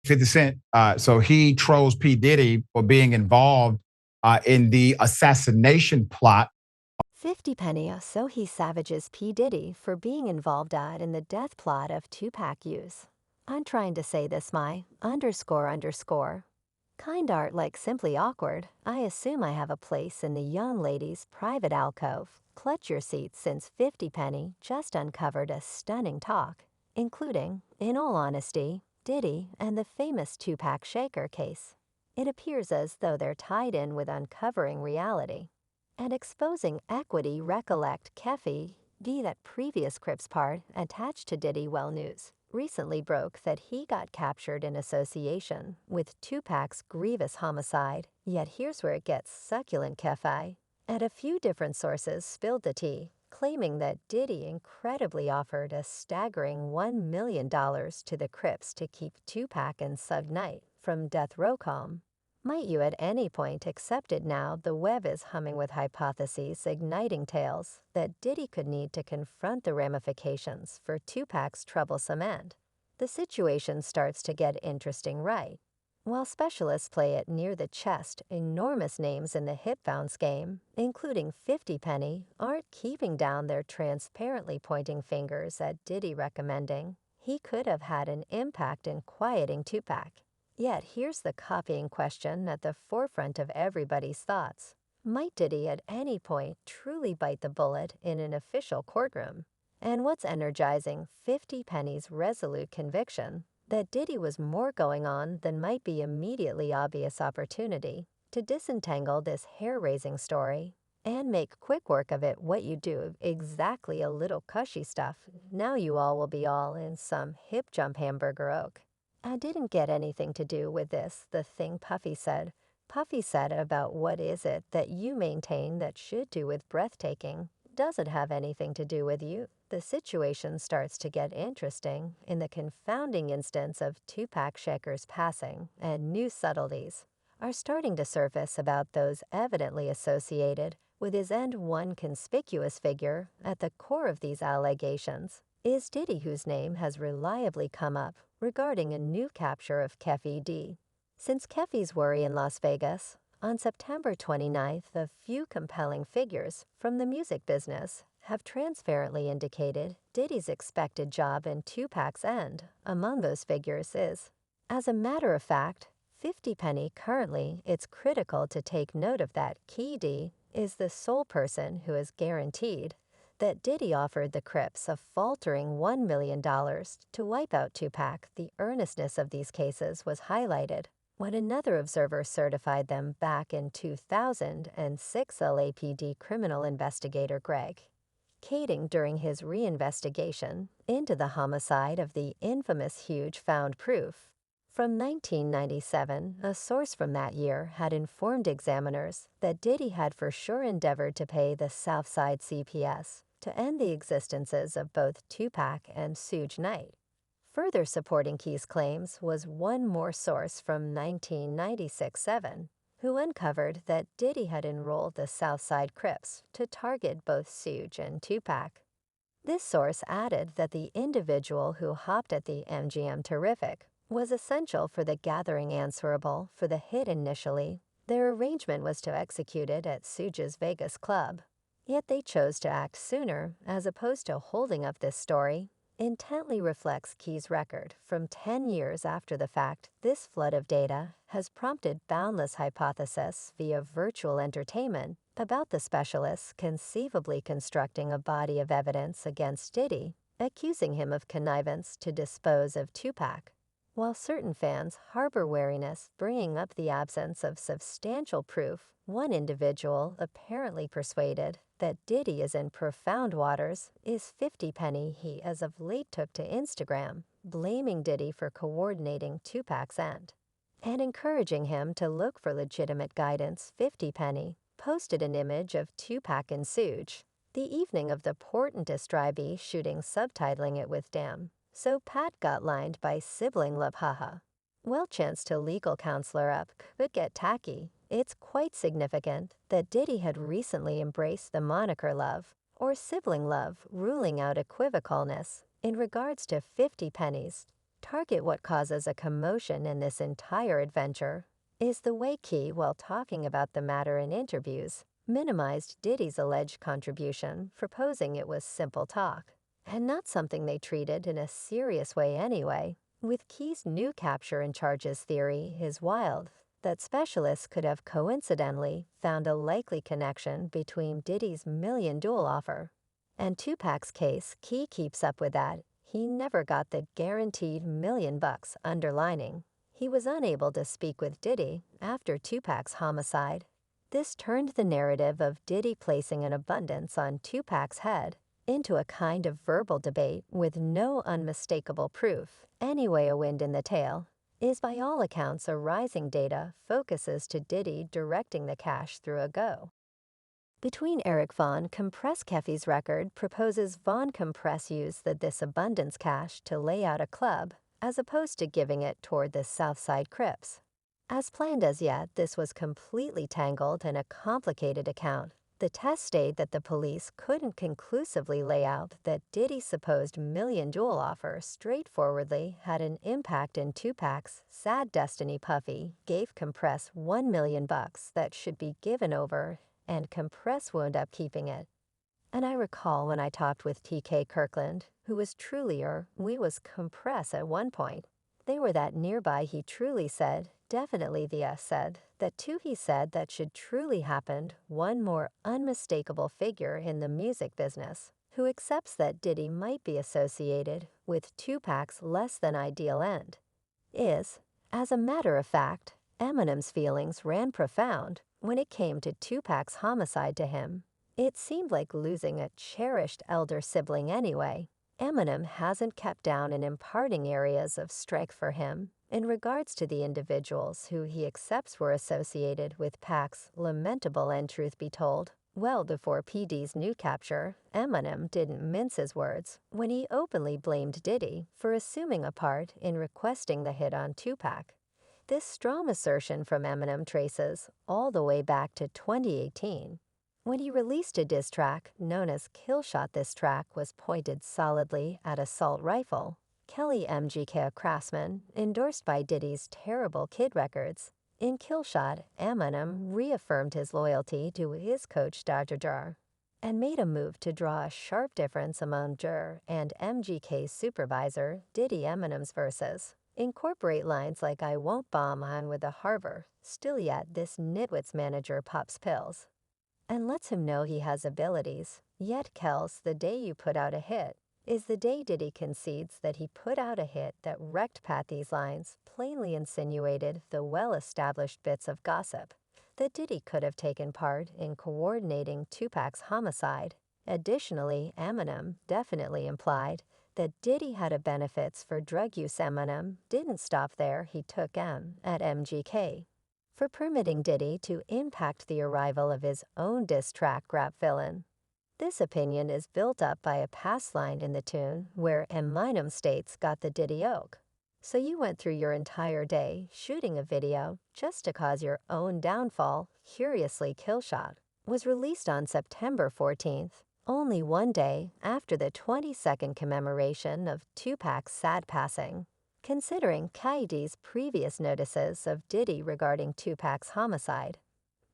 50 Cent, so he trolls P. Diddy for being involved in the assassination plot. 50 Penny, so he savages P. Diddy for being involved in the death plot of Tupac use. I'm trying to say this my underscore underscore. Kind art like simply awkward. I assume I have a place in the young lady's private alcove. Clutch your seats since 50 Penny just uncovered a stunning talk, including, in all honesty, Diddy and the famous Tupac Shaker case. It appears as though they're tied in with uncovering reality and exposing equity. Recollect keefe, that previous Crips part attached to Diddy Well News recently broke that he got captured in association with Tupac's grievous homicide. Yet here's where it gets succulent. Keefe and a few different sources spilled the tea, claiming that Diddy incredibly offered a staggering $1 million to the Crips to keep Tupac and Suge Knight from death row calm. Might you at any point accept it now the web is humming with hypotheses igniting tales that Diddy could need to confront the ramifications for Tupac's troublesome end? The situation starts to get interesting, right? While specialists play it near the chest, enormous names in the hip bounce game, including 50 Penny, aren't keeping down their transparently pointing fingers at Diddy, recommending he could have had an impact in quieting Tupac. Yet here's the copying question at the forefront of everybody's thoughts. Might Diddy at any point truly bite the bullet in an official courtroom? And what's energizing 50 Penny's resolute conviction that Diddy was more going on than might be immediately obvious opportunity to disentangle this hair-raising story and make quick work of it. What you do exactly a little cushy stuff. Now you all will be all in some hip jump hamburger oak. I didn't get anything to do with this, the thing Puffy said. Puffy said about what is it that you maintain that should do with breathtaking doesn't have anything to do with you. The situation starts to get interesting in the confounding instance of Tupac Shaker's passing, and new subtleties are starting to surface about those evidently associated with his end. One conspicuous figure at the core of these allegations is Diddy, whose name has reliably come up regarding a new capture of Keefe D. Since Kefe's worry in Las Vegas on September 29th, a few compelling figures from the music business have transparently indicated Diddy's expected job in Tupac's end. Among those figures is, as a matter of fact, 50 Penny. Currently, it's critical to take note of that Key D is the sole person who is guaranteed that Diddy offered the Crips a faltering $1 million to wipe out Tupac. The earnestness of these cases was highlighted when another observer certified them back in 2006. LAPD criminal investigator Greg Kading, during his reinvestigation into the homicide of the infamous Huge, found proof. From 1997, a source from that year had informed examiners that Diddy had for sure endeavored to pay the Southside CPS to end the existences of both Tupac and Suge Knight. Further supporting Key's claims was one more source from 1996-7, who uncovered that Diddy had enrolled the Southside Crips to target both Suge and Tupac. This source added that the individual who hopped at the MGM Terrific was essential for the gathering answerable for the hit initially. Their arrangement was to execute it at Suge's Vegas club. Yet they chose to act sooner as opposed to holding up this story. Intently reflects Key's record from 10 years after the fact. This flood of data has prompted boundless hypotheses via virtual entertainment about the specialists conceivably constructing a body of evidence against Diddy, accusing him of connivance to dispose of Tupac. While certain fans harbor wariness bringing up the absence of substantial proof, one individual apparently persuaded that Diddy is in profound waters is 50 Penny. He as of late took to Instagram, blaming Diddy for coordinating Tupac's end and encouraging him to look for legitimate guidance. 50 Penny posted an image of Tupac and Suge the evening of the portentous Dry-B shooting, subtitling it with "Damn, so Pat got lined by sibling love, haha." Well, chance to legal counselor up could get tacky. It's quite significant that Diddy had recently embraced the moniker love or sibling love, ruling out equivocalness in regards to 50 Penny's Target what causes a commotion in this entire adventure is the way Key, while talking about the matter in interviews, minimized Diddy's alleged contribution, proposing it was simple talk, and not something they treated in a serious way anyway. With Key's new capture and charges theory is wild that specialists could have coincidentally found a likely connection between Diddy's million duel offer and Tupac's case. Key keeps up with that. He never got the guaranteed $1 million underlining. He was unable to speak with Diddy after Tupac's homicide. This turned the narrative of Diddy placing an abundance on Tupac's head into a kind of verbal debate with no unmistakable proof. Anyway, a wind in the tail is by all accounts a rising data focuses to Diddy directing the cash through a go. Between Eric Von Compress Keffy's record proposes Von Compress used this abundance cash to lay out a club, as opposed to giving it toward the Southside Crips. As planned as yet, this was completely tangled in a complicated account. The test stayed that the police couldn't conclusively lay out that Diddy's supposed million duel offer straightforwardly had an impact in Tupac's sad destiny. Puffy gave Compress $1 million that should be given over, and Compress wound up keeping it. And I recall when I talked with T.K. Kirkland, who was we was Compress at one point. They were that nearby. He truly said, definitely the S said, that too he said that should truly happened, one more unmistakable figure in the music business, who accepts that Diddy might be associated with Tupac's less than ideal end, is, as a matter of fact, Eminem's feelings ran profound when it came to Tupac's homicide to him. It seemed like losing a cherished elder sibling anyway. Eminem hasn't kept down in imparting areas of strength for him in regards to the individuals who he accepts were associated with Pac's lamentable end. Truth be told, well before PD's new capture, Eminem didn't mince his words when he openly blamed Diddy for assuming a part in requesting the hit on Tupac. This strong assertion from Eminem traces all the way back to 2018, when he released a diss track known as Killshot. This track was pointed solidly at Assault Rifle, Kelly MGK Craftsman, endorsed by Diddy's Terrible Kid Records. In Killshot, Eminem reaffirmed his loyalty to his coach Dr. Jar and made a move to draw a sharp difference among Jar and MGK's supervisor. Diddy Eminem's verses incorporate lines like "I won't bomb on with a harbor, still yet this nitwit's manager pops pills," and lets him know he has abilities. Yet Kells, the day you put out a hit is the day Diddy concedes that he put out a hit that wrecked Pat. These lines plainly insinuated the well-established bits of gossip that Diddy could have taken part in coordinating Tupac's homicide. Additionally, Eminem definitely implied that Diddy had a benefits for drug use. Eminem didn't stop there. He took M at MGK for permitting Diddy to impact the arrival of his own diss track Rap Villain. This opinion is built up by a past line in the tune where Eminem states got the Diddy oak. So you went through your entire day shooting a video just to cause your own downfall. Curiously, Killshot was released on September 14th, only one day after the 22nd commemoration of Tupac's sad passing. Considering Kaidi's previous notices of Diddy regarding Tupac's homicide,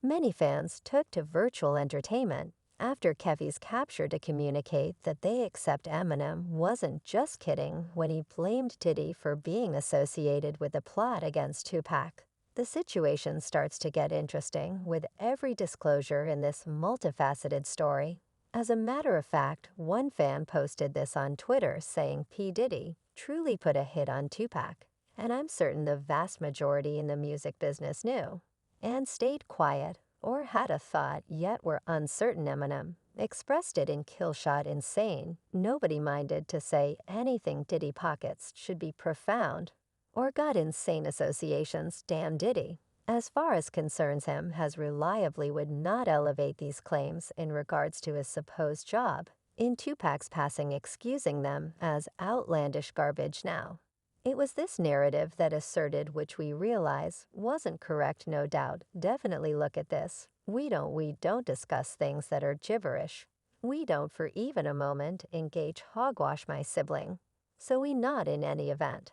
many fans took to virtual entertainment after Keffy's capture to communicate that they accept Eminem wasn't just kidding when he blamed Diddy for being associated with the plot against Tupac. The situation starts to get interesting with every disclosure in this multifaceted story. As a matter of fact, one fan posted this on Twitter saying P. Diddy truly put a hit on Tupac, and I'm certain the vast majority in the music business knew and stayed quiet or had a thought yet were uncertain. Eminem expressed it in Killshot Insane. Nobody minded to say anything Diddy pockets should be profound or got insane associations. Damn Diddy, as far as concerns him, has reliably would not elevate these claims in regards to his supposed job in Tupac's passing, excusing them as outlandish garbage now. It was this narrative that asserted, which we realize wasn't correct, no doubt. Definitely look at this. We don't discuss things that are gibberish. We don't for even a moment engage hogwash my sibling. So we not in any event.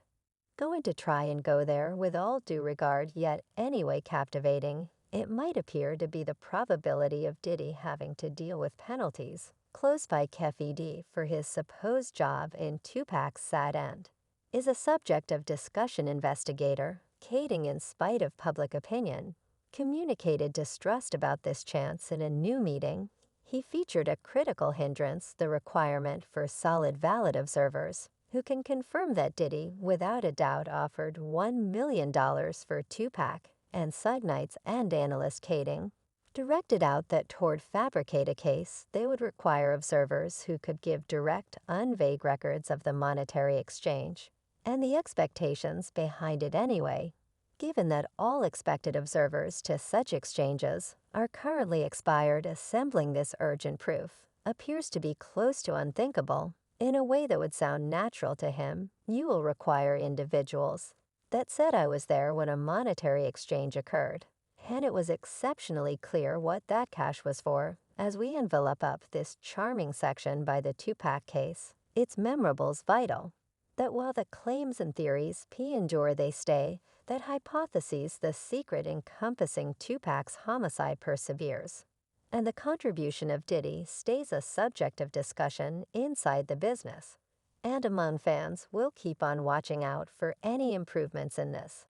Going to try and go there with all due regard, yet anyway captivating, it might appear to be the probability of Diddy having to deal with penalties, closed by keefe for his supposed job in Tupac's sad end, is a subject of discussion. Investigator, Kading, in spite of public opinion, communicated distrust about this chance in a new meeting. He featured a critical hindrance, the requirement for solid valid observers who can confirm that Diddy, without a doubt, offered $1 million for Tupac, and Sugnites and analyst Kading directed out that toward fabricate a case, they would require observers who could give direct, unvague records of the monetary exchange, and the expectations behind it anyway. Given that all expected observers to such exchanges are currently expired, assembling this urgent proof appears to be close to unthinkable. In a way that would sound natural to him, you will require individuals that said, "I was there when a monetary exchange occurred, and it was exceptionally clear what that cash was for." As we envelop up this charming section by the Tupac case, it's memorables vital that while the claims and theories endure, they stay, that hypotheses, the secret encompassing Tupac's homicide, perseveres, and the contribution of Diddy stays a subject of discussion inside the business. And among fans, we'll keep on watching out for any improvements in this.